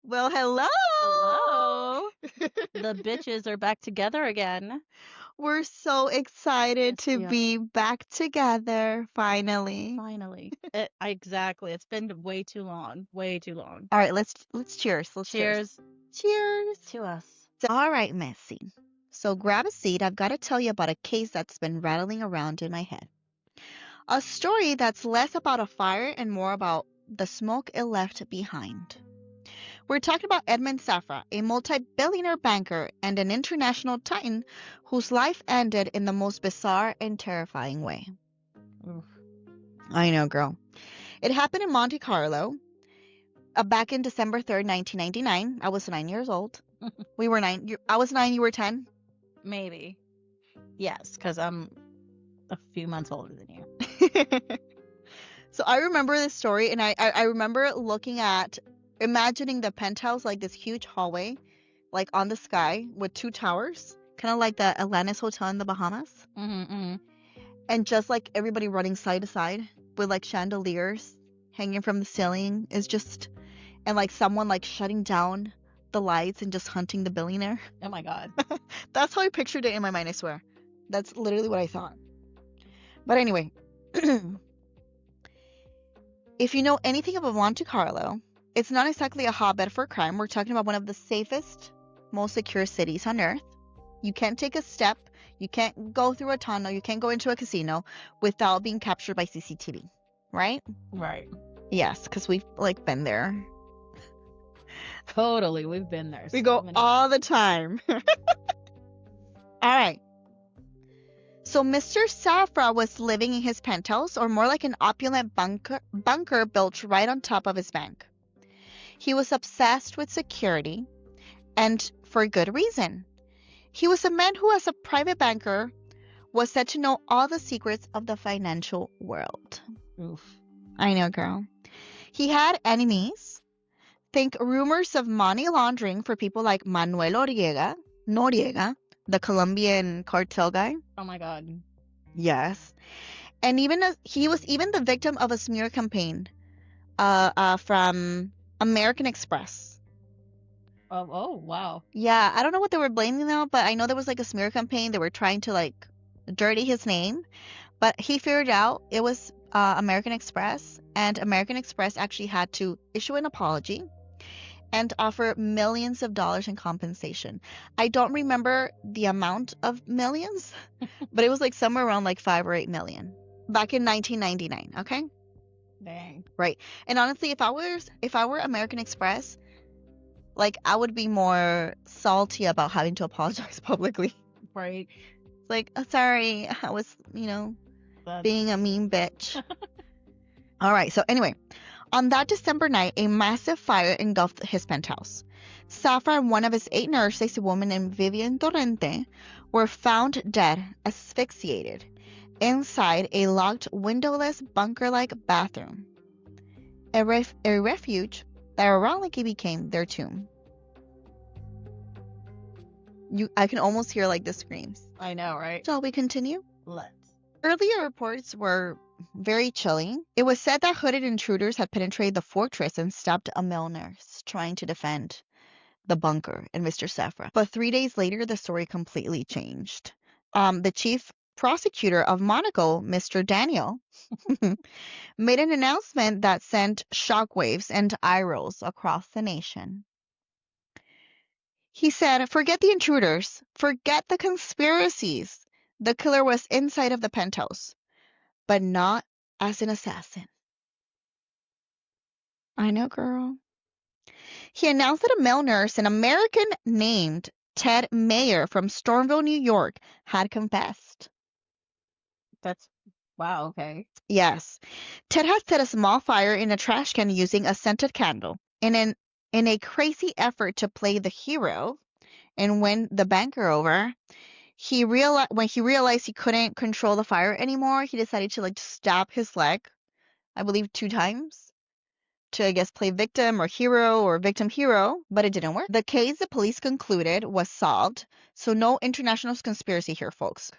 Well, hello. Hello. The bitches are back together again. We're so excited Yes, to we are. be back together finally. Finally. Exactly. It's been way too long. Way too long. All right, let's cheers. Let's cheers. Cheers Cheers. to us. All right, Missy. So grab a seat. I've got to tell you about a case that's been rattling around in my head. A story that's less about a fire and more about the smoke it left behind. We're talking about Edmund Safra, a multi-billionaire banker and an international titan whose life ended in the most bizarre and terrifying way. Oof. I know, girl. It happened in Monte Carlo back in December 3rd, 1999. I was 9 years old. We were nine. I was 9, you were 10. Maybe. Yes, because I'm a few months older than you. So I remember this story, and I remember imagining the penthouse like this huge hallway, like on the sky with two towers, kind of like the Atlantis Hotel in the Bahamas. Mm-hmm. And just like everybody running side to side with like chandeliers hanging from the ceiling is just, and like someone like shutting down the lights and just hunting the billionaire. Oh my God. That's how I pictured it in my mind, I swear. That's literally what I thought. But anyway, if you know anything about Monte Carlo, it's not exactly a hotbed for crime. We're talking about one of the safest, most secure cities on earth. You can't take a step, you can't go through a tunnel, you can't go into a casino without being captured by CCTV, right? Right. Yes, because we've like been there. Totally. We've been there We so go many all the time. All right. So Mr. Safra was living in his penthouse, or more like an opulent bunker built right on top of his bank. He was obsessed with security, and for good reason. He was a man who, as a private banker, was said to know all the secrets of the financial world. Oof. I know, girl. He had enemies. Think rumors of money laundering for people like Manuel Noriega, the Colombian cartel guy. Oh my God. Yes. And he was even the victim of a smear campaign from American Express. Oh, wow. Yeah, I don't know what they were blaming now, but I know there was like a smear campaign. They were trying to like dirty his name, but he figured out it was American Express, and American Express actually had to issue an apology and offer millions of dollars in compensation. I don't remember the amount of millions, but it was like somewhere around like 5 or 8 million back in 1999. Okay, Dang. right. And honestly, if I were American Express, like I would be more salty about having to apologize publicly. Right. It's like, sorry, I was, That's being a mean bitch. All right. So anyway, on that December night, a massive fire engulfed his penthouse. Safra and one of his 8 nurses, a woman named Vivian Torrente, were found dead, asphyxiated, inside a locked, windowless, bunker-like bathroom. A refuge that ironically became their tomb. I can almost hear like the screams. I know, right? Shall we continue? Let's. Earlier reports were very chilling. It was said that hooded intruders had penetrated the fortress and stabbed a male nurse trying to defend the bunker and Mr. Safra. But 3 days later, the story completely changed. The chief prosecutor of Monaco, Mr. Daniel, made an announcement that sent shockwaves and eye rolls across the nation. He said, "Forget the intruders, forget the conspiracies. The killer was inside of the penthouse, but not as an assassin." I know, girl. He announced that a male nurse, an American named Ted Mayer from Stormville, New York, had confessed. That's wow. Okay. Yes, Ted had set a small fire in a trash can using a scented candle in a crazy effort to play the hero and win the banker over. When he realized he couldn't control the fire anymore, he decided to like stab his leg, I believe 2 times, to I guess play victim or hero or victim hero, but it didn't work. The case, the police concluded, was solved, so no international conspiracy here, folks.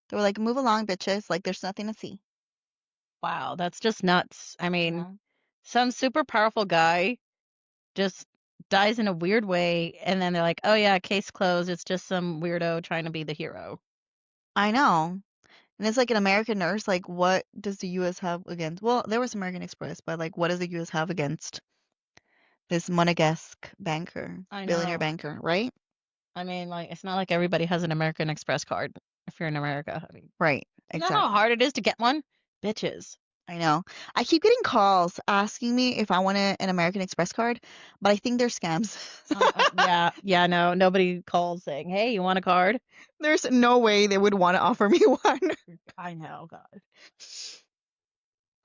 They were like, "Move along, bitches, like there's nothing to see." Wow. That's just nuts. I mean, Yeah. some super powerful guy just dies in a weird way, and then they're like, "Oh yeah, case closed. It's just some weirdo trying to be the hero." I know. And it's like an American nurse. Like, what does the U.S. have against? Well, there was American Express, but like, what does the U.S. have against this Monegasque banker, I billionaire know. banker, right? I mean, like, it's not like everybody has an American Express card if you're in America. I mean, Right. you know how Exactly. hard it is to get one? Bitches. I know. I keep getting calls asking me if I want an American Express card, but I think they're scams. Yeah, yeah, no, nobody calls saying, "Hey, you want a card?" There's no way they would want to offer me one. I know, God.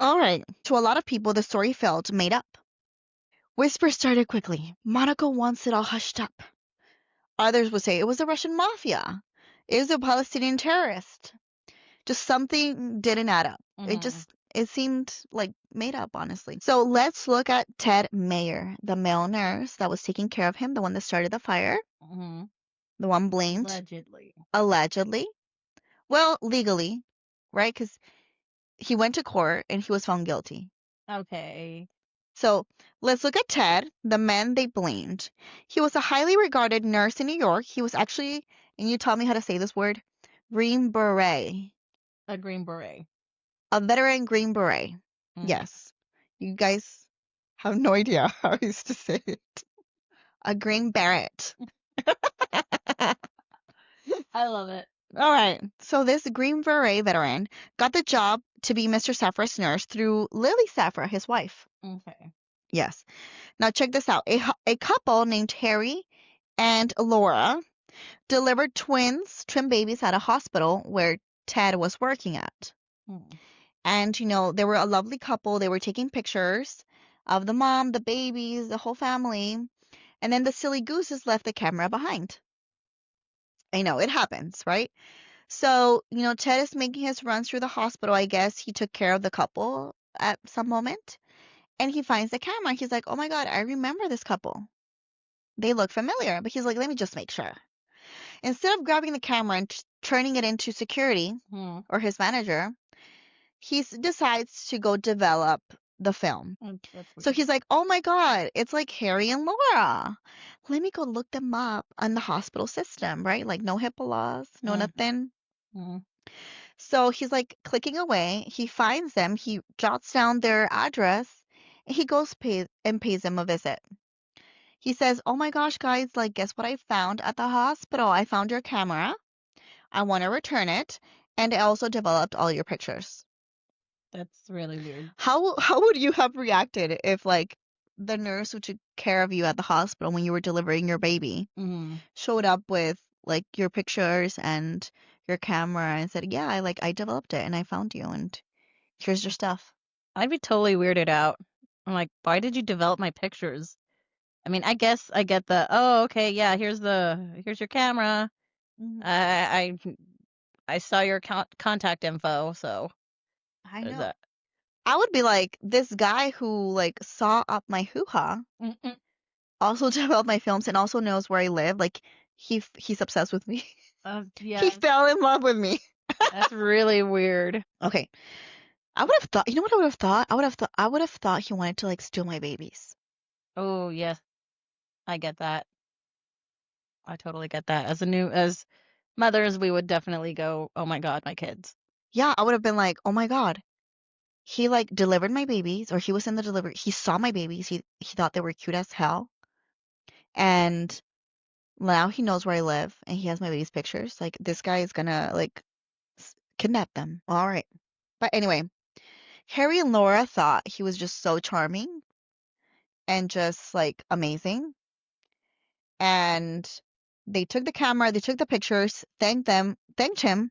All right. To a lot of people, the story felt made up. Whispers started quickly. Monaco wants it all hushed up. Others would say it was the Russian mafia. It was a Palestinian terrorist. Just something didn't add up. Mhm. It seemed like made up, honestly. So let's look at Ted Mayer, the male nurse that was taking care of him, the one that started the fire, Mhm. the one blamed, Allegedly. allegedly. Well, legally, right? Because he went to court and he was found guilty. Okay. So let's look at Ted, the man they blamed. He was a highly regarded nurse in New York. He was actually, and you taught me how to say this word, Green Beret, A Green Beret. a veteran Green Beret. Mm. Yes. You guys have no idea how I used to say it. A Green Beret. I love it. All right. So this Green Beret veteran got the job to be Mr. Safra's nurse through Lily Safra, his wife. Okay. Yes. Now check this out. A couple named Harry and Laura delivered twin babies at a hospital where Ted was working at. Mm. And, they were a lovely couple. They were taking pictures of the mom, the babies, the whole family. And then the silly gooses left the camera behind. I know, it happens, right? So, Ted is making his runs through the hospital. I guess he took care of the couple at some moment. And he finds the camera. He's like, oh my God, I remember this couple. They look familiar. But he's like, let me just make sure. Instead of grabbing the camera and turning it into security Mm. or his manager, he decides to go develop the film. That's So weird. he's like, oh my God, it's like Harry and Laura. Let me go look them up on the hospital system, right? Like no HIPAA laws, no Mm. nothing. Mm. So he's like clicking away. He finds them. He jots down their address. And he goes and pays them a visit. He says, oh my gosh, guys, like, guess what I found at the hospital? I found your camera. I want to return it. And I also developed all your pictures. That's really weird. How would you have reacted if like the nurse who took care of you at the hospital when you were delivering your baby Mm. showed up with like your pictures and your camera and said, "Yeah, I developed it and I found you and here's your stuff." I'd be totally weirded out. I'm like, why did you develop my pictures? I mean, I guess I get the, oh, okay, yeah, here's your camera. Mhm. I I saw your contact info, so I there's know. that. I would be like this guy who like saw up my hoo-ha, Mm-mm. also developed my films and also knows where I live. Like he's obsessed with me. He Yeah, fell in love with me. that's really weird. Okay. I would have thought, you know what I would have thought? I would have thought he wanted to like steal my babies. Oh, yes, I get that. I totally get that. As mothers, we would definitely go, oh my God, my kids. Yeah, I would have been like, "Oh my God. He like delivered my babies or he was in the delivery. He saw my babies. He thought they were cute as hell. And now he knows where I live and he has my baby's pictures. Like this guy is gonna like kidnap them. All right." But anyway, Harry and Laura thought he was just so charming and just like amazing. And they took the camera, they took the pictures, thanked him.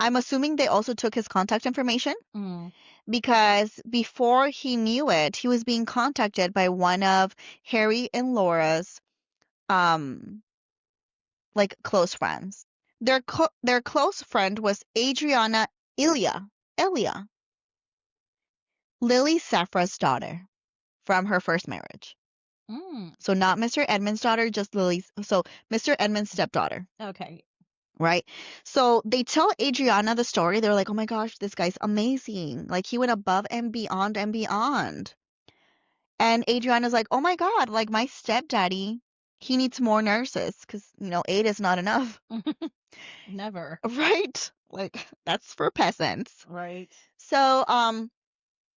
I'm assuming they also took his contact information Mm. because before he knew it, he was being contacted by one of Harry and Laura's um like close friends. Their close friend was Adriana Elia, Lily Safra's daughter from her first marriage. Mm. So not Mr. Edmund's daughter, just Lily's. So Mr. Edmund's stepdaughter, Okay. right? So they tell Adriana the story. They're like, "Oh my gosh, this guy's amazing. Like he went above and beyond and beyond." And Adriana's like, oh my God, like my stepdaddy, he needs more nurses because, 8 is not enough. Never. Right? Like, that's for peasants. Right. So,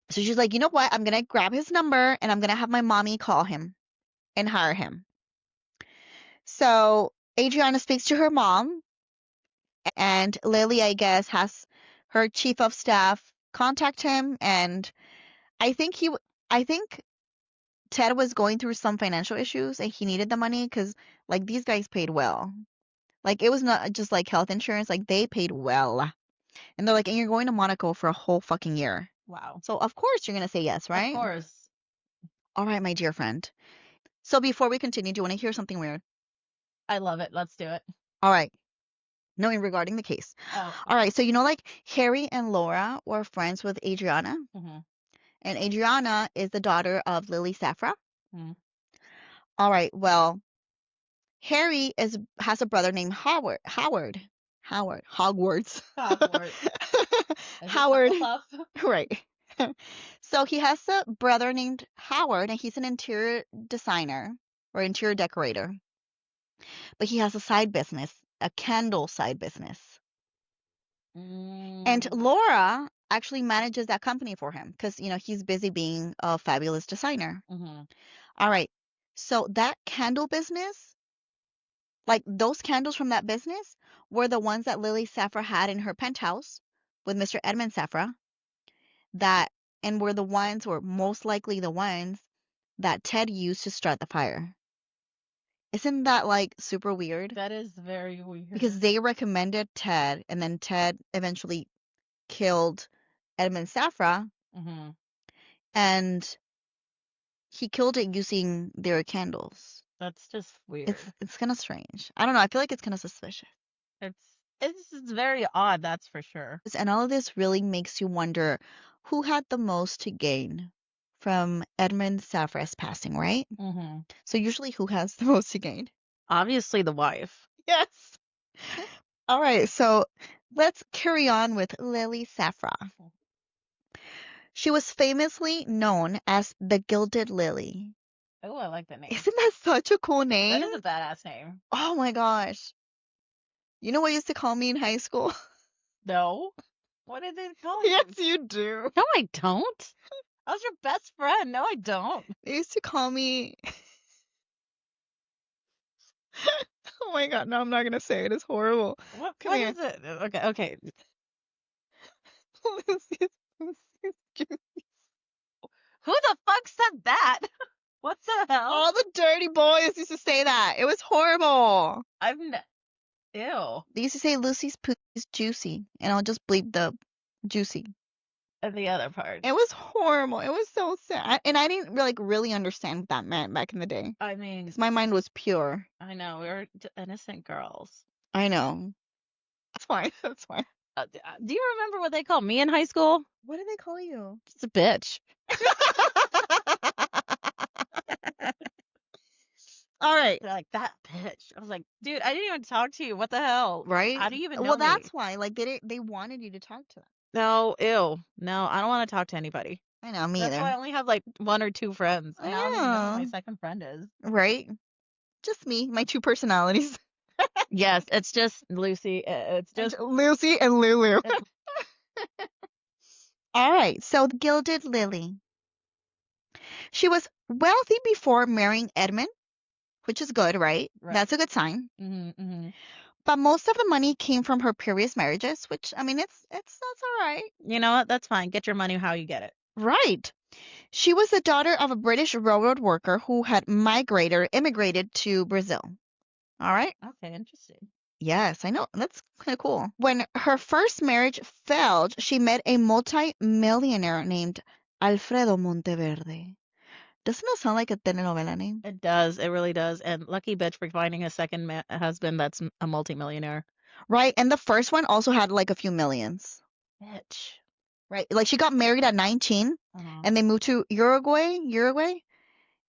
so she's like, you know what? I'm gonna grab his number and I'm gonna have my mommy call him and hire him. So Adriana speaks to her mom, and Lily, I guess, has her chief of staff contact him, and I think I think Ted was going through some financial issues and he needed the money because like these guys paid well. Like it was not just like health insurance, like they paid well. And they're like, and you're going to Monaco for a whole fucking year. Wow. So of course you're gonna say yes, Of right? course. All right, my dear friend. So before we continue, do you want to hear something weird? I love it. Let's do it. All right. No, regarding the case. Oh. All right. So like Harry and Laura were friends with Adriana, Mm-hmm. and Adriana is the daughter of Lily Safra. Mm-hmm. All right. Well, Harry has a brother named Hogwarts. Hogwarts. Howard. Hufflepuff? Right. So he has a brother named Howard, and he's an interior designer or interior decorator. But he has a side business, a candle side business. And Laura actually manages that company for him because, he's busy being a fabulous designer. Mm-hmm. All right. So that candle business, like those candles from that business, were the ones that Lily Safra had in her penthouse with Mr. Edmund Safra. And were the ones, or most likely the ones, that Ted used to start the fire. Isn't that like super weird? That is very weird. Because they recommended Ted, and then Ted eventually killed Edmund Safra, Mm-hmm. and he killed it using their candles. That's just weird. It's kind of strange. I don't know. I feel like it's kind of suspicious. It's very odd, that's for sure. And all of this really makes you wonder who had the most to gain from Edmund Safra's passing, right? Mm-hmm. So usually who has the most to gain? Obviously the wife. Yes. All right, so let's carry on with Lily Safra. She was famously known as the Gilded Lily. Oh, I like that name. Isn't that such a cool name? That is a badass name. Oh my gosh. You know what used to call me in high school? No. What did they call you? Yes, you do. No, I don't. I was your best friend. No, I don't. They used to call me. Oh my god, no, I'm not gonna say it. It's horrible. What here. is it? Okay. Who the fuck said that? What the hell? All the dirty boys used to say that. It was horrible. Ew. They used to say Lucy's poo is juicy, and I'll just bleep the juicy. And the other part. It was horrible. It was so sad, and I didn't really understand what that meant back in the day. I mean, 'Cause my mind was pure. I know, we were innocent girls. I know. That's fine. That's fine. Do you remember what they called me in high school? What did they call you? Just a bitch. All right. They're like, that bitch. I was like, dude, I didn't even talk to you. What the hell? Right? How do you even know Well, me? that's why. Like they wanted you to talk to them. No, ew. No, I don't want to talk to anybody. I know, me That's either. why I only have like 1 or 2 friends. I And I don't even know who my know. second friend is. Right? Just me, my two personalities. Yes, it's just Lucy. It's just Lucy and Lulu. All right, so the Gilded Lily. She was wealthy before marrying Edmund, which is good, right? Right. That's a good sign. Mm-hmm. But most of the money came from her previous marriages, which I mean, that's all right. You know what? That's fine. Get your money how you get it. Right. She was the daughter of a British railroad worker who had immigrated to Brazil. All right. Okay, interesting. Yes, I know. That's kind of cool. When her first marriage failed, she met a multi-millionaire named Alfredo Monteverde. Doesn't that sound like a telenovela name? It does. It really does. And lucky bitch for finding a second husband that's a multimillionaire. Right. And the first one also had like a few millions. Bitch. Right. Like she got married at 19 and they moved to Uruguay,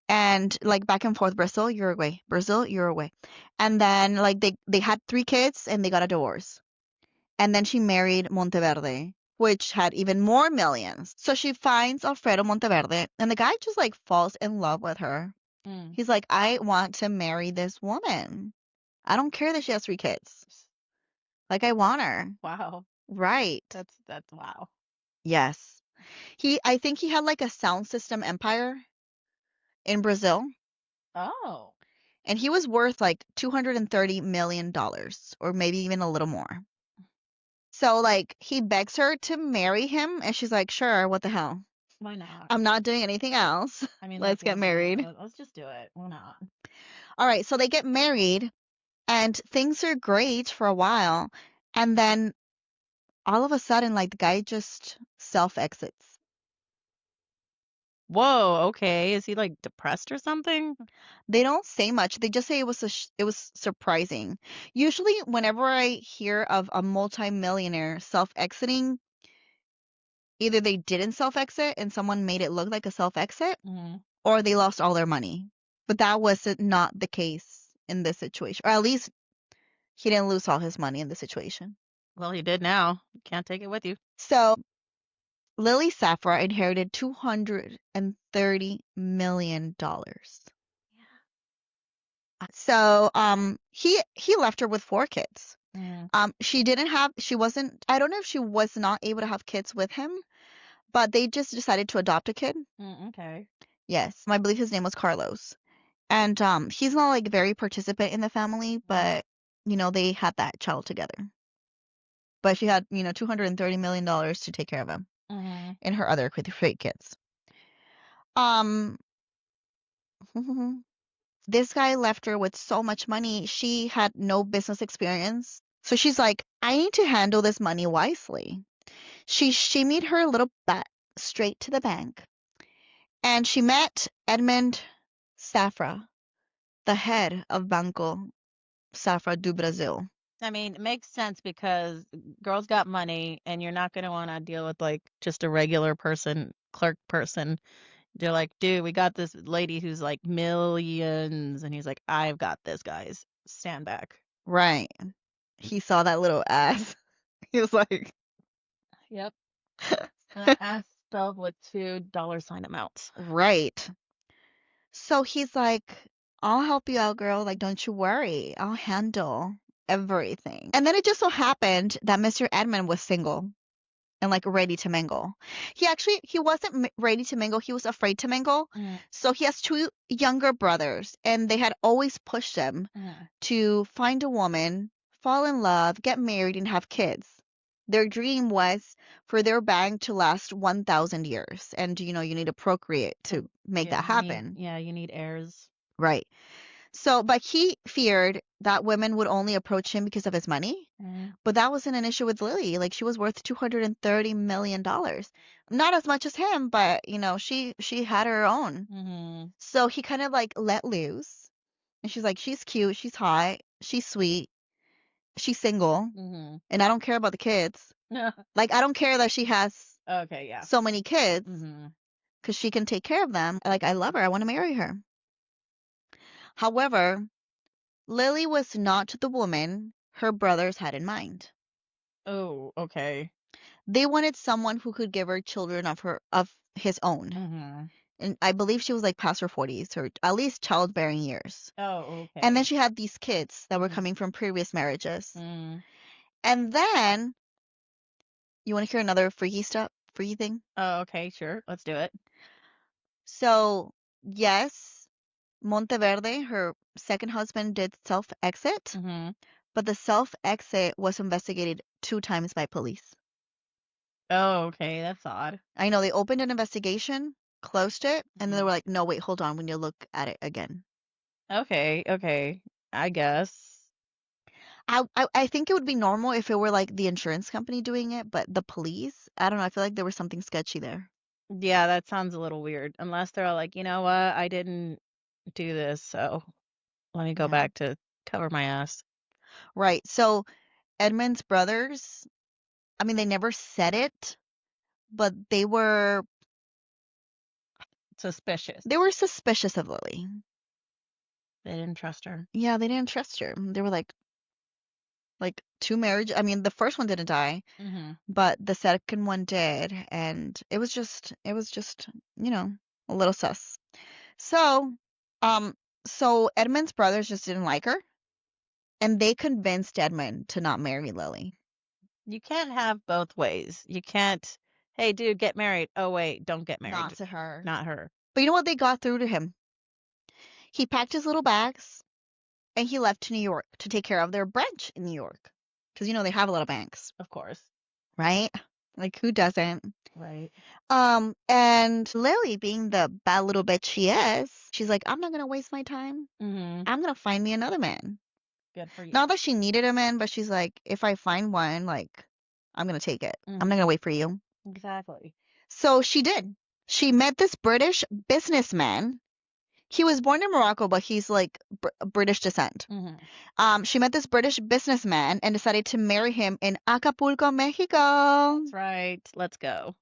and like back and forth, Brazil, Uruguay. And then like they had 3 kids and they got a divorce. And then she married Monteverde. which had even more millions. So she finds Alfredo Monteverde, and the guy just like falls in love with her. Mm. He's like, I want to marry this woman. I don't care that she has 3 kids. Like, I want her. Wow. Right. That's wow. Yes. I think he had like a sound system empire in Brazil, Oh. and he was worth like $230 million, or maybe even a little more. So, like, he begs her to marry him, and she's like, sure, what the hell? Why not? I'm not doing anything else. I mean, like, Let's get married. let's just do it. Why not? All right, so they get married, and things are great for a while. And then all of a sudden, like, the guy just self exits. Whoa, okay. Is he like depressed or something? They don't say much. They just say it was surprising. Usually, whenever I hear of a multimillionaire self-exiting, either they didn't self-exit and someone made it look like a self-exit, Mm. or they lost all their money. But that was not the case in this situation. Or at least he didn't lose all his money in this situation. Well, he did now. You can't take it with you. So Lily Safra inherited $230 million. So he left her with 4 kids. Mm. She wasn't, I don't know if she was not able to have kids with him, but they just decided to adopt a kid. Okay. Yes, I believe his name was Carlos. And he's not like very participant in the family, but they had that child together. But she had, $230 million to take care of him Mm-hmm. and her other 3 kids. Um, this guy left her with so much money. She had no business experience. So she's like, I need to handle this money wisely. She made her little bet straight to the bank, and she met Edmund Safra, the head of Banco Safra do Brasil. I mean, it makes sense because girls got money and you're not going to want to deal with like just a regular person, clerk person. They're like, dude, we got this lady who's like millions. And he's like, I've got this, guys. Stand back. Right. He saw that little ass. He was like, Yep. An ass spelled with $2 amounts. right. So he's like, I'll help you out, girl. Like, don't you worry. I'll handle everything. And then it just so happened that Mr. Edmund was single and like ready to mingle. He wasn't ready to mingle. He was afraid to mingle. Mm. So he has 2 younger brothers, and they had always pushed him to find a woman, fall in love, get married, and have kids. Their dream was for their bank to last 1,000 years. And, you need to procreate to make Yeah, that happen. you need heirs. Right. So, but he feared that women would only approach him because of his money. But that wasn't an issue with Lily. Like, she was worth $230 million. Not as much as him, but she had her own. Mm-hmm. So he kind of like let loose. And she's like, she's cute, she's hot, she's sweet, she's single, Mm-hmm. and I don't care about the kids. Like, I don't care that she has Okay, yeah. so many kids, Mm-hmm. because she can take care of them. Like, I love her. I want to marry her. However, Lily was not the woman her brothers had in mind. Oh, okay. They wanted someone who could give her children of his own. Mm-hmm. And I believe she was like past her 40s, or at least childbearing years. Oh, okay. And then she had these kids that were coming from previous marriages. Mm. And then, you want to hear another freaky thing? Oh, okay, sure. Let's do it. So, yes, Monteverde, her second husband, did self-exit, Mm-hmm. but the self-exit was investigated 2 times by police. Oh, okay. That's odd. I know they opened an investigation, closed it, and then they were like, no, wait, hold on, we need to look at it again. Okay. I guess. I think it would be normal if it were like the insurance company doing it, but the police, I don't know, I feel like there was something sketchy there. Yeah, that sounds a little weird. Unless they're like, you know what? I didn't do this, so let me go Yeah. back to cover my ass. Right. So Edmund's brothers, I mean, they never said it, but Suspicious. they were suspicious of Lily. They didn't trust her. Yeah, they didn't trust her. They were like, Like two marriages. I mean, the first one didn't die, but the second one did, and it was just, you know, a little sus. So, um, so Edmund's brothers just didn't like her, and they convinced Edmund to not marry Lily. You can't have both ways. You can't, hey, dude, get married. Oh, wait, don't get married. Not to her. Not her. But you know what? They got through to him. He packed his little bags and he left to New York to take care of their branch in New York. Because, you know, they have a lot of banks, Of course. right? Like, who doesn't? Right. And Lily, being the bad little bitch she is, she's like, I'm not going to waste my time. Mm-hmm. I'm going to find me another man. Good for you. Not that she needed a man, but she's like, if I find one, like, I'm going to take it. I'm not going to wait for you. Exactly. So she did. She met this British businessman. He was born in Morocco, but he's like British descent. She met this British businessman and decided to marry him in Acapulco, Mexico. That's right. Let's go.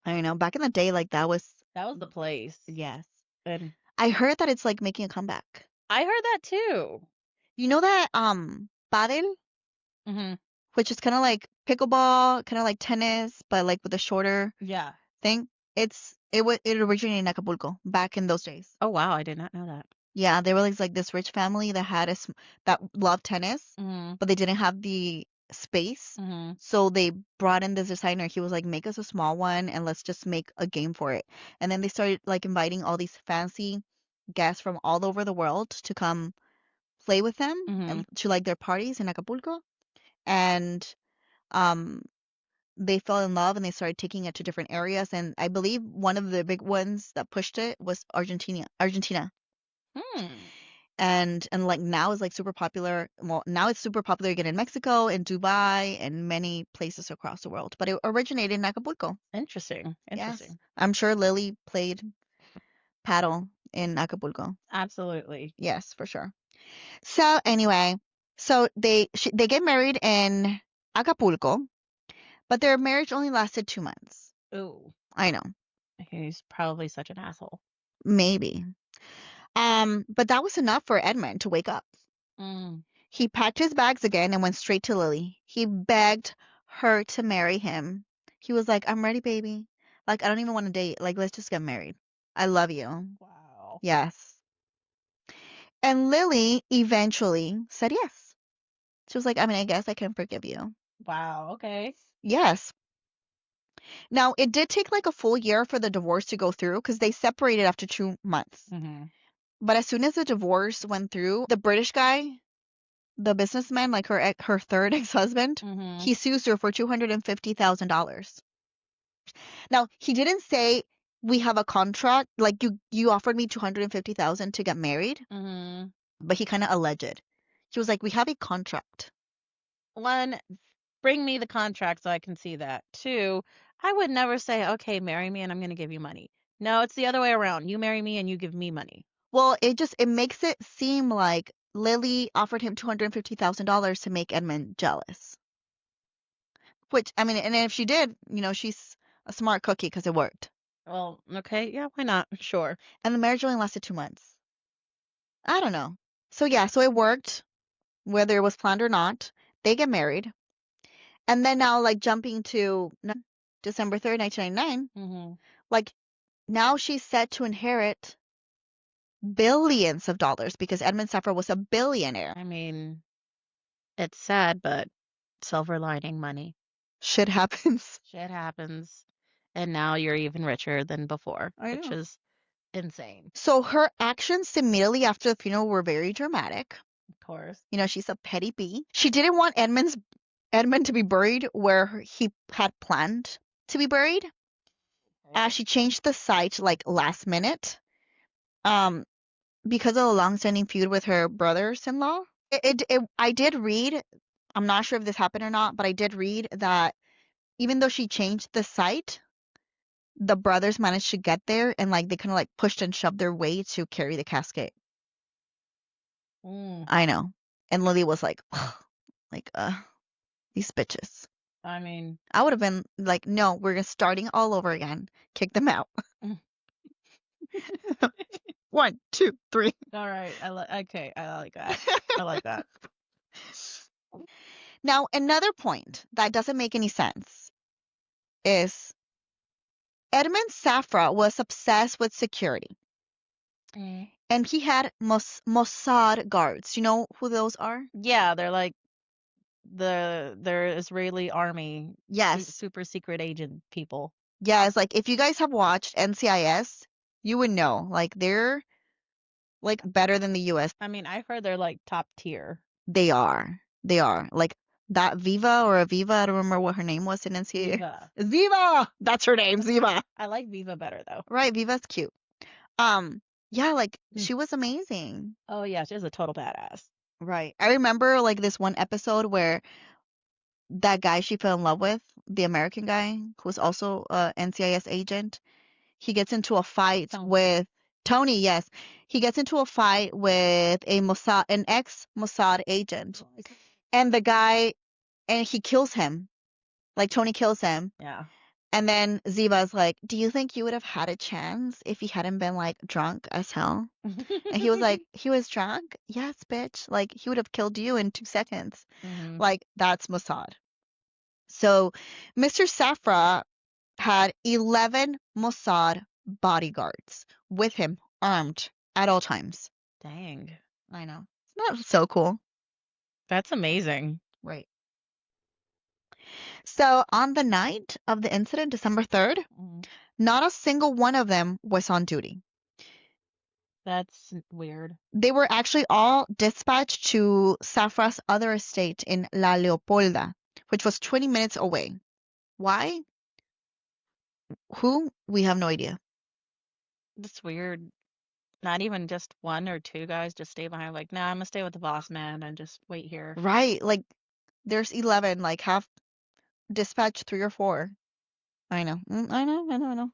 I know. Back in the day, like that was the place. yes. And I heard that it's like making a comeback. I heard that too. You know that padel, which is kind of like pickleball, kind of like tennis, but like with a shorter Yeah. thing. It originated in Acapulco back in those days. Oh wow, I did not know that. Yeah, they were like this rich family that had that loved tennis, but they didn't have the space. So they brought in this designer. He was like, make us a small one and let's just make a game for it. And then they started like inviting all these fancy guests from all over the world to come play with them and to like their parties in Acapulco. And um they fell in love and they started taking it to different areas. And I believe one of the big ones that pushed it was Argentina. And like now is like super popular. Well, now it's super popular again in Mexico, in Dubai, and many places across the world. But it originated in Acapulco. Interesting. Yes, I'm sure Lily played paddle in Acapulco. Absolutely. Yes, for sure. So anyway, so they get married in Acapulco, but their marriage only lasted 2 months. Ooh. I know. He's probably such an asshole. Maybe. But that was enough for Edmund to wake up. He packed his bags again and went straight to Lily. He begged her to marry him. He was like, I'm ready, baby. Like, I don't even want to date. Like, let's just get married. I love you. Wow. Yes. And Lily eventually said yes. She was like, I mean, I guess I can forgive you. Wow. Okay. Yes. Now, it did take like a full year for the divorce to go through because they separated after 2 months. But as soon as the divorce went through, the British guy, the businessman, like her third ex-husband, he sues her for $250,000. Now, he didn't say we have a contract, like you offered me 250,000 to get married, but he kind of alleged. He was like, we have a contract. One, bring me the contract so I can see that. Two, I would never say, okay, marry me and I'm going to give you money. No, it's the other way around. You marry me and you give me money. Well, it makes it seem like Lily offered him $250,000 to make Edmund jealous. Which, I mean, and if she did, you know, she's a smart cookie because it worked. Well, okay, yeah, why not? Sure. And the marriage only lasted 2 months. I don't know. So yeah, so it worked, whether it was planned or not. They get married. And then now, like jumping to December 3rd, 1999, like now she's set to inherit billions of dollars because Edmund Safra was a billionaire. I mean, it's sad, but silver lining money. Shit happens. Shit happens. And now you're even richer than before, which is insane. So her actions immediately after the funeral were very dramatic. Of course. You know, she's a petty bee. She didn't want Edmund to be buried where he had planned to be buried. She changed the site like last minute. Because of a long-standing feud with her brothers-in-law. I did read, I'm not sure if this happened or not, but I did read that even though she changed the site, the brothers managed to get there and like they kind of like pushed and shoved their way to carry the casket. I know. And Lily was like, like, these bitches. I mean, I would have been like, no, we're starting all over again. Kick them out. 1, 2, 3. All right. Okay. I like that. I like that. Now, another point that doesn't make any sense is Edmund Safra was obsessed with security, Mm. and he had Mossad guards. You know who those are? Yeah, they're like their Israeli army Yes. super secret agent people. Yes, like if you guys have watched NCIS, you would know. Like they're like better than the US. I mean, I've heard they're like top tier. They are. They are. Like that Viva or Aviva, I don't remember what her name was in NCIS. Viva. Ziva! That's her name, Ziva. I like Viva better though. Right, Viva's cute. Yeah, like Mm. she was amazing. Oh yeah, she's a total badass. Right. I remember like this one episode where that guy she fell in love with, the American guy who was also a NCIS agent, he gets into a fight Tony. with Tony, yes. He gets into a fight with an ex-Mossad agent. And the guy, and he kills him. Like Tony kills him. Yeah. And then Ziva's like, "Do you think you would have had a chance if he hadn't been like drunk as hell?" And he was like, "He was drunk? Yes, bitch. Like he would have killed you in 2 seconds." Mhm. Like that's Mossad. So Mr. Safra had 11 Mossad bodyguards with him, armed at all times. Dang. I know. It's not so cool. That's amazing. Right. So on the night of the incident, December 3rd, Mhm. not a single one of them was on duty. That's weird. They were actually all dispatched to Safra's other estate in La Leopolda, which was 20 minutes away. Why? Who? We have no idea. That's weird. Not even just one or two guys just stay behind. Like, nah, I'm gonna stay with the boss man and just wait here. Right. Like there's 11, like half dispatch 3 or 4. I know. I know.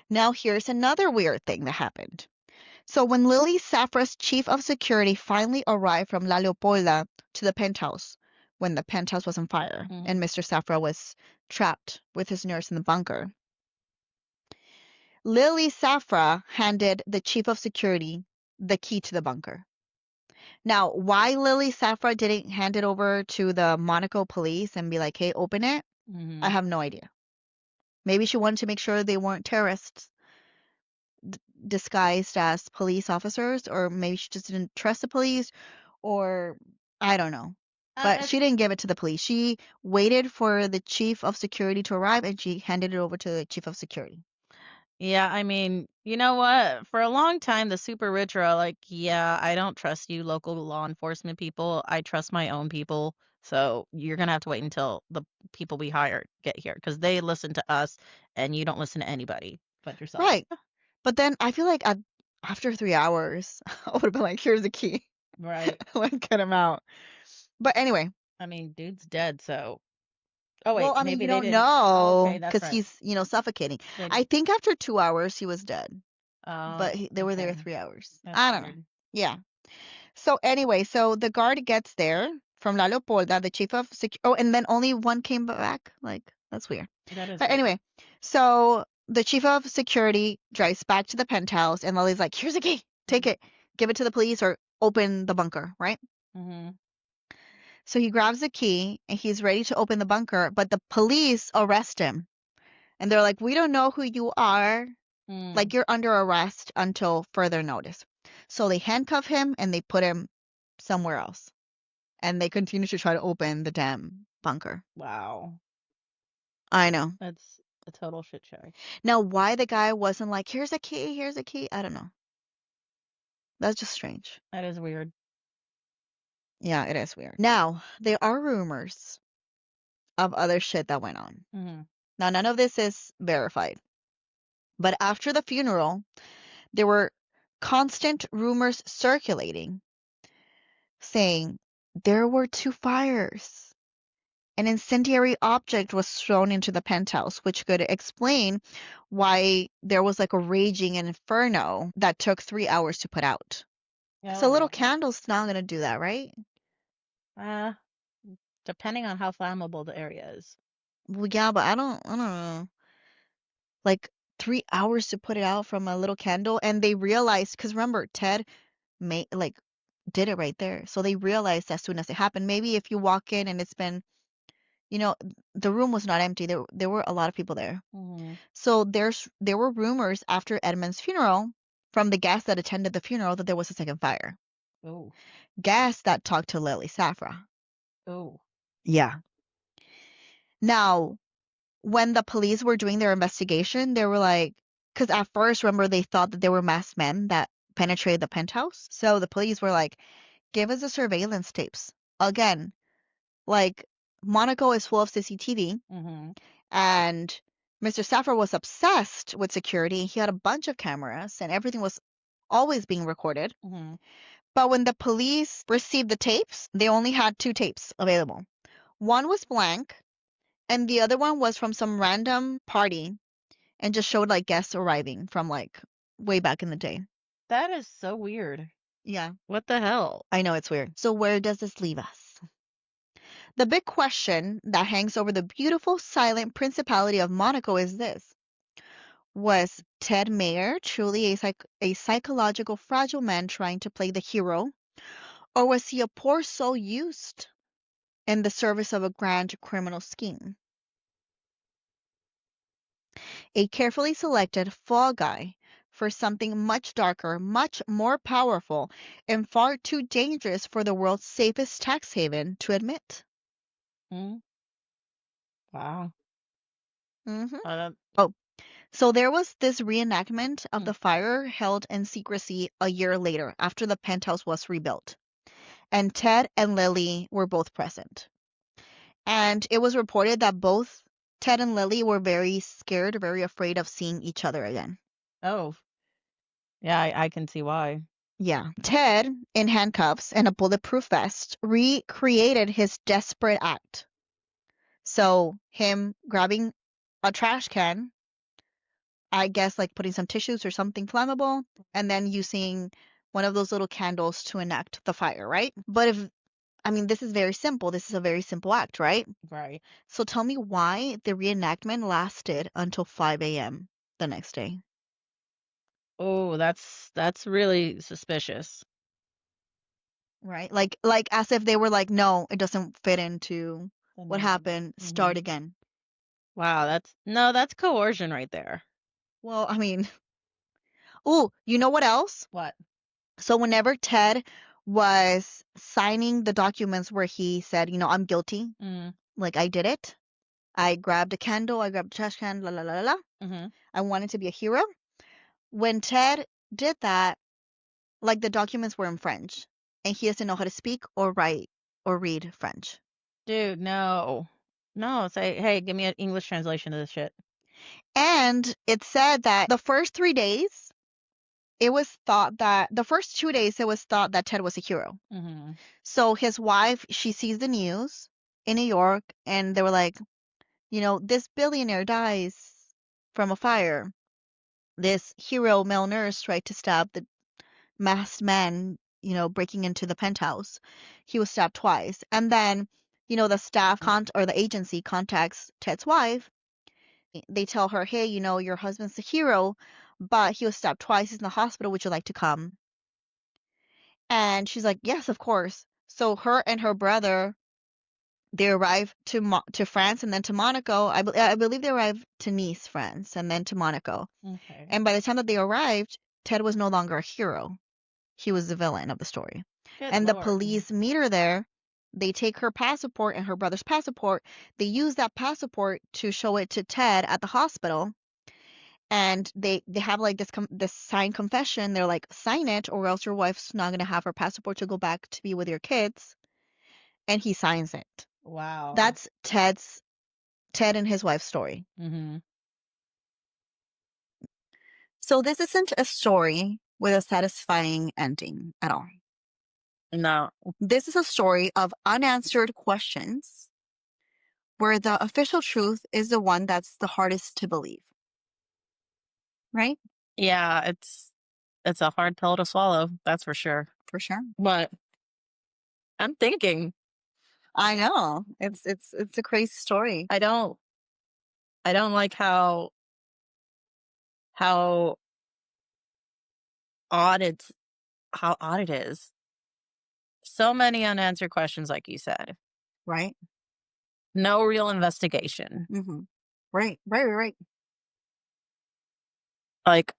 Now here's another weird thing that happened. So when Lily Safra's chief of security finally arrived from La Leopolda to the penthouse, when the penthouse was on fire and Mr. Safra was trapped with his nurse in the bunker, Lily Safra handed the chief of security the key to the bunker. Now, why Lily Safra didn't hand it over to the Monaco police and be like, "Hey, open it," I have no idea. Maybe she wanted to make sure they weren't terrorists disguised as police officers, or maybe she just didn't trust the police, or I don't know. But she didn't give it to the police. She waited for the chief of security to arrive and she handed it over to the chief of security. Yeah, I mean, you know what? For a long time, the super rich are all like, yeah, I don't trust you, local law enforcement people. I trust my own people. So you're gonna have to wait until the people we hired get here because they listen to us and you don't listen to anybody but yourself. Right. But then I feel like after 3 hours, I would have been like, "Here's the key." Right. Like, get him out. But anyway, I mean, dude's dead, so. Oh, well, wait, I mean, maybe you they don't didn't. Oh, know okay, that's because right. he's suffocating. They I think after 2 hours he was dead, but Oh, they were there okay. 3 hours. That's I don't know. weird. Yeah. So anyway, so the guard gets there from La Leopolda, the chief of oh, and then only one came back. Like that's weird. That is But weird. anyway, so the chief of security drives back to the penthouse, and Lily's like, "Here's a key. Take it. Give it to the police or open the bunker." Right? Mm-hmm. So he grabs the key and he's ready to open the bunker, but the police arrest him. And they're like, "We don't know who you are. Mm. Like, you're under arrest until further notice." So they handcuff him and they put him somewhere else. And they continue to try to open the damn bunker. Wow. I know. That's a total shit show. Now, why the guy wasn't like, "Here's a key, here's a key," I don't know. That's just strange. That is weird. Yeah, it is weird. Now, there are rumors of other shit that went on. Mm-hmm. Now, none of this is verified. But after the funeral, there were constant rumors circulating saying there were 2 fires. An incendiary object was thrown into the penthouse, which could explain why there was like a raging inferno that took 3 hours to put out. Because a Oh, little wow. candle's not going to do that, right? Uh, Depending on how flammable the area is. Well, yeah, but I don't know. Like 3 hours to put it out from a little candle. And they realized, because remember, Ted made like did it right there. So they realized as soon as it happened. Maybe if you walk in and it's been, you know, the room was not empty. There were a lot of people there. Mm-hmm. So there were rumors after Edmund's funeral from the guests that attended the funeral that there was a second fire. Oh. Guests that talked to Lily Safra. Oh. Yeah. Now, when the police were doing their investigation, they were like, because at first, remember, they thought that they were masked men that penetrated the penthouse. So the police were like, give us the surveillance tapes. Again, like, Monaco is full of CCTV, Mm-hmm. and Mr. Safra was obsessed with security. He had a bunch of cameras, and everything was always being recorded. Mm-hmm. But when the police received the tapes, they only had two tapes available. One was blank, and the other one was from some random party and just showed like guests arriving from like way back in the day. That is so weird. Yeah, What the hell? I know it's weird. So where does this leave us? The big question that hangs over the beautiful silent principality of Monaco is this. Was Ted Mayer truly a psychological fragile man trying to play the hero? Or was he a poor soul used in the service of a grand criminal scheme? A carefully selected fall guy for something much darker, much more powerful, and far too dangerous for the world's safest tax haven to admit. Mm. Wow. hmm Uh, Oh, so there was this reenactment of mm. the fire held in secrecy a year later after the penthouse was rebuilt, and Ted and Lily were both present. And it was reported that both Ted and Lily were very scared, very afraid of seeing each other again. Oh. Yeah, I can see why. Yeah. Ted, in handcuffs and a bulletproof vest, recreated his desperate act. So, him grabbing a trash can, I guess like putting some tissues or something flammable, and then using one of those little candles to enact the fire, right? But I mean, this is very simple. This is a very simple act, right? Right. So tell me why the reenactment lasted until 5 a.m. the next day, Oh, that's really suspicious. right? Like as if they were like, no, it doesn't fit into The what narrative. happened. Mm-hmm. Start again. Wow, that's coercion right there. Well, I mean, oh, you know what else? What? So whenever Ted was signing the documents where he said, I'm guilty, Mm. like I did it. I grabbed a candle, I grabbed a trash can, la la la la la. Mm-hmm. I wanted to be a hero. When Ted did that, like the documents were in French, and he doesn't know how to speak or write or read French. Dude, no. No, say, hey, give me an English translation of this shit. And it said that the first 3 days, it was thought that the first 2 days, it was thought that Ted was a hero. Mm-hmm. So his wife, she sees the news in New York, and they were like, this billionaire dies from a fire. This hero male nurse tried to stab the masked man, breaking into the penthouse. He was stabbed twice. And then, the staff or the agency contacts Ted's wife. They tell her, hey, your husband's a hero, but he was stabbed twice. He's in the hospital. Would you like to come? And she's like, yes, of course. So her and her brother, they arrive to France and then to Monaco. I believe they arrived to Nice, France, and then to Monaco. Okay. And by the time that they arrived, Ted was no longer a hero. He was the villain of the story. Good And the lord. police meet her there. They take her passport and her brother's passport. They use that passport to show it to Ted at the hospital. And they have like this signed confession. They're like, sign it, or else your wife's not gonna have her passport to go back to be with your kids. And he signs it. Wow. That's Ted and his wife's story. Mm-hmm. So this isn't a story with a satisfying ending at all. No. This is a story of unanswered questions where the official truth is the one that's the hardest to believe, right? Yeah, it's a hard pill to swallow, that's for sure. For sure. But I'm thinking, I know. It's a crazy story. I don't like how odd how odd it is. So many unanswered questions, like you said. right? No real investigation. Mm-hmm. Right, right, right, right. Like,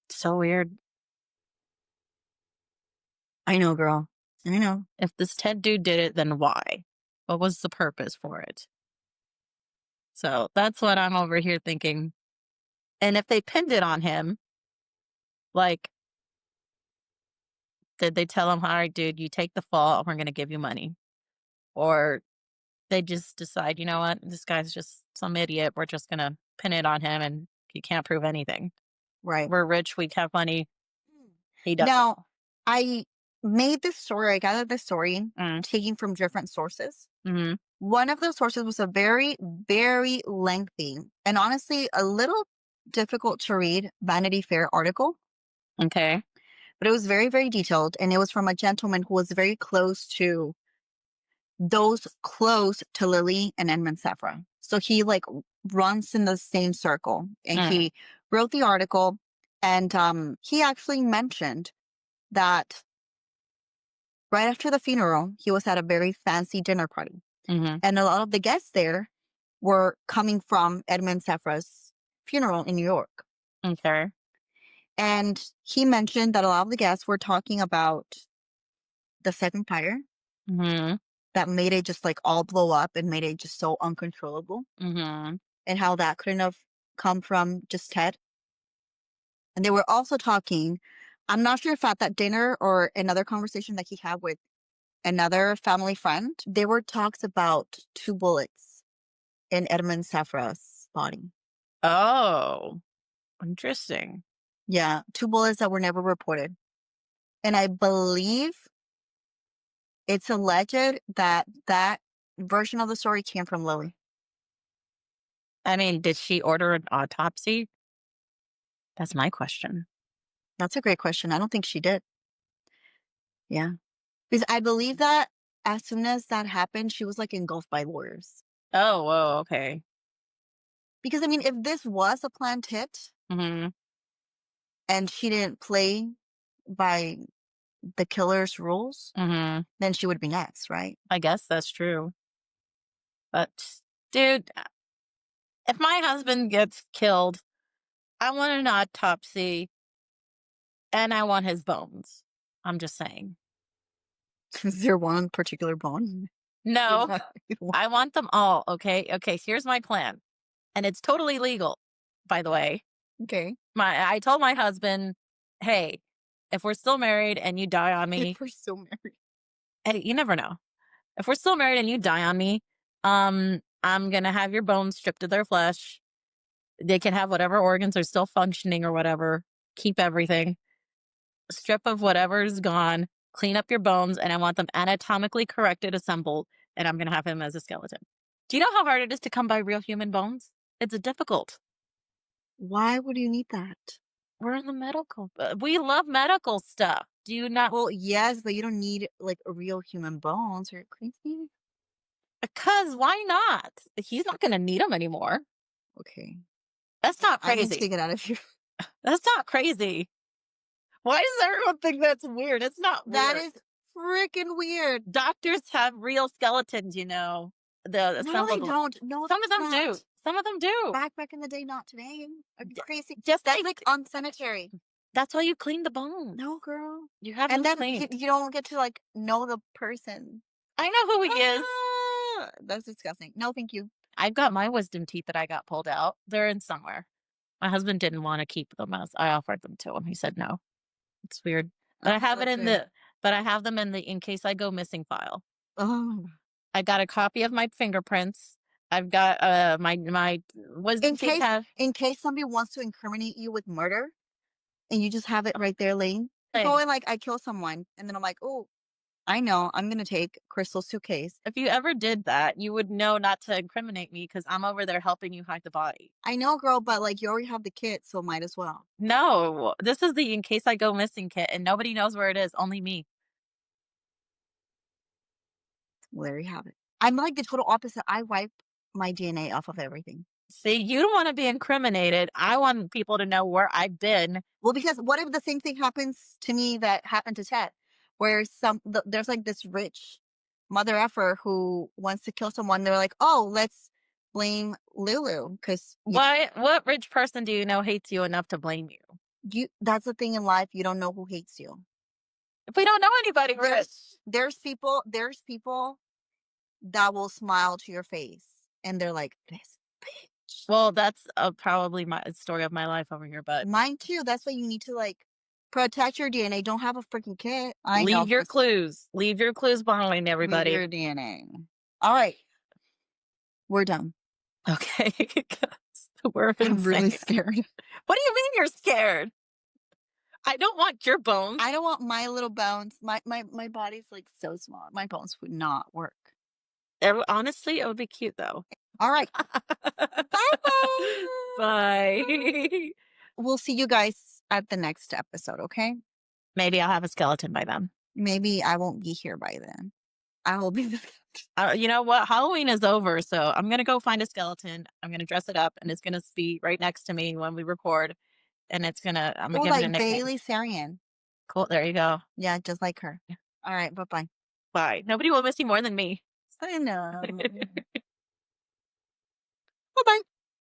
so weird. I know, girl. I know. If this Ted dude did it, then why? What was the purpose for it? So that's what I'm over here thinking. And if they pinned it on him, like, did they tell him, all right, dude, you take the fall, we're going to give you money? Or they just decide, you know what, this guy's just some idiot. We're just going to pin it on him and he can't prove anything. Right. We're rich, we have money. He doesn't. Now, I made this story, I gathered this story Mm, taking from different sources. mm-hmm. One of those sources was a very, very lengthy and honestly a little difficult to read Vanity Fair article, Okay. but it was very, very detailed. And it was from a gentleman who was very close to those close to Lily and Edmund Safra. So he like runs in the same circle and Mm, he wrote the article and he actually mentioned that right after the funeral, he was at a very fancy dinner party. mm-hmm. And a lot of the guests there were coming from Edmund Safra's funeral in New York. Okay. And he mentioned that a lot of the guests were talking about the second fire Mm-hmm. that made it just like all blow up and made it just so uncontrollable, Mm-hmm. and how that couldn't have come from just Ted. And they were also talking, I'm not sure if at that dinner or another conversation that he had with another family friend, there were talks about two bullets in Edmund Safra's body. Oh, interesting. Yeah, two bullets that were never reported. And I believe it's alleged that that version of the story came from Lily. I mean, did she order an autopsy? That's my question. That's a great question. I don't think she did. Yeah. Because I believe that as soon as that happened, she was like engulfed by lawyers. Oh, whoa, okay. Because I mean, if this was a planned hit Mm-hmm. and she didn't play by the killer's rules, Mm-hmm. then she would be next, right? I guess that's true. But, dude, if my husband gets killed, I want an autopsy and I want his bones. I'm just saying. Is there one particular bone? No, I want them all. Okay. Okay. Here's my plan. And it's totally legal, by the way. Okay. I told my husband, hey, if we're still married and you die on me, If we're still married. hey, you never know. If we're still married and you die on me, I'm gonna have your bones stripped of their flesh. They can have whatever organs are still functioning or whatever. Keep everything. Strip of whatever's gone. Clean up your bones, and I want them anatomically corrected, assembled, and I'm gonna have him as a skeleton. Do you know how hard it is to come by real human bones? It's difficult. Why would you need that? We're in the medical. We love medical stuff. Do you not? Well, yes, but you don't need like a real human bones. Are you crazy? Because why not? He's not gonna need them anymore. Okay. That's not I can crazy. take it out of here. That's not crazy. Why does everyone think that's weird? It's not That weird. is freaking weird. Doctors have real skeletons, the No, they assembled ones. don't. No, Some of that's them do. not. Some of them do. Back in the day, not today. Are you D- crazy? Just That's like like unsanitary. that's why you clean the bones. No, girl. You have And them then cleaned. you don't get to like know the person. I know who he is. That's disgusting. No, thank you. I've got my wisdom teeth that I got pulled out. They're in somewhere. My husband didn't want to keep them as I offered them to him. He said no. It's weird. But I Oh, have it that's in good. but I have them in the in case I go missing file. Oh. I got a copy of my fingerprints. I've got my wisdom In teeth case have in case somebody wants to incriminate you with murder and you just have it right there laying. Like, oh, thing. and like I kill someone and then I'm like, oh, I know I'm gonna take Crystal's suitcase. If you ever did that, you would know not to incriminate me because I'm over there helping you hide the body. I know, girl, but like you already have the kit, so might as well. No, this is the in case I go missing kit, and nobody knows where it is, only me. Well, there you have it. I'm like the total opposite. I wipe my DNA off of everything. See, you don't want to be incriminated. I want people to know where I've been. Well, because what if the same thing happens to me that happened to Ted? where there's like this rich mother effer who wants to kill someone. They're like, oh, let's blame Lulu because What rich person do you know hates you enough to blame you? that's the thing in life. You don't know who hates you. If we don't know anybody rich. There's people that will smile to your face and they're like, this bitch. Well, that's probably my story of my life over here, but Mine too. That's why you need to like protect your DNA. Don't have a freaking kid. I know. leave your clues. Leave your clues behind, Leave everybody. your DNA. All right. We're done. Okay. 'Cause we're I'm really insane. scared. What do you mean you're scared? I don't want your bones. I don't want my little bones. My body's like so small. My bones would not work. Honestly, it would be cute though. All right. Bye. Bye. We'll see you guys at the next episode, okay? Maybe I'll have a skeleton by then. Maybe I won't be here by then. I will be the You know what? Halloween is over, so I'm gonna go find a skeleton. I'm gonna dress it up, and it's gonna be right next to me when we record. And I'm Oh, gonna give it a like nickname. Bailey Sarian. Cool. There you go. Yeah, just like her. All right, bye-bye. Bye. Nobody will miss you more than me. I know. Bye-bye.